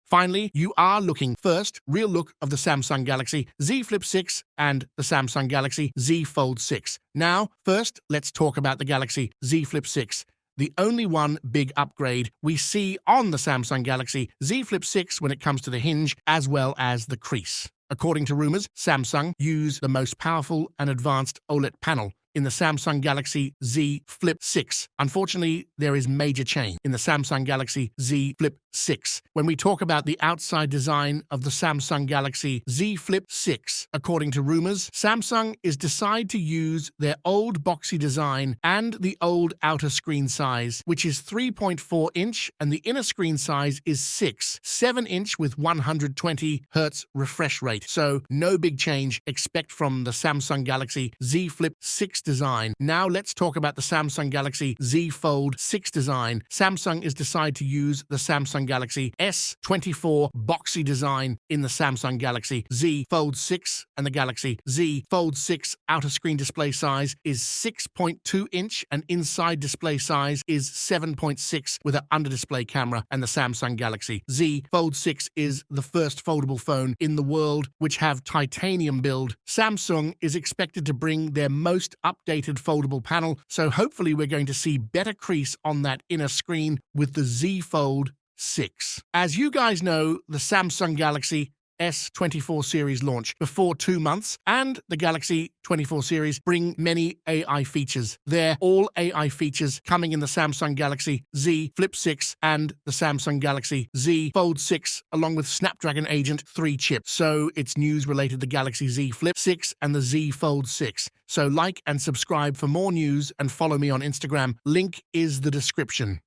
Finally, you are looking first real look of the Samsung Galaxy Z Flip 6 and the Samsung Galaxy Z Fold 6. Now, first, let's talk about the Galaxy Z Flip 6. The only one big upgrade we see on the Samsung Galaxy Z Flip 6 when it comes to the hinge as well as the crease. According to rumors, Samsung use the most powerful and advanced OLED panel in the Samsung Galaxy Z Flip 6. Unfortunately, there is major change in the Samsung Galaxy Z Flip 6. When we talk about the outside design of the Samsung Galaxy Z Flip 6, according to rumors, Samsung is decide to use their old boxy design and the old outer screen size, which is 3.4 inch, and the inner screen size is 7 inch with 120 Hz refresh rate. So no big change expect from the Samsung Galaxy Z Flip 6 design. Now let's talk about the Samsung Galaxy Z Fold 6 design. Samsung is decided to use the Samsung Galaxy S24 boxy design in the Samsung Galaxy Z Fold 6, and the Galaxy Z Fold 6 outer screen display size is 6.2 inch and inside display size is 7.6 with an under display camera, and the Samsung Galaxy Z Fold 6 is the first foldable phone in the world which have titanium build. Samsung is expected to bring their most updated foldable panel, so hopefully we're going to see better crease on that inner screen with the Z Fold 6. As you guys know, the Samsung Galaxy S24 series launch before 2 months, and the Galaxy 24 series bring many AI features. They're all AI features coming in the Samsung Galaxy Z Flip 6 and the Samsung Galaxy Z Fold 6, along with Snapdragon Agent 3 chip. So it's news related to the Galaxy Z Flip 6 and the Z Fold 6. So like and subscribe for more news and follow me on Instagram. Link is the description.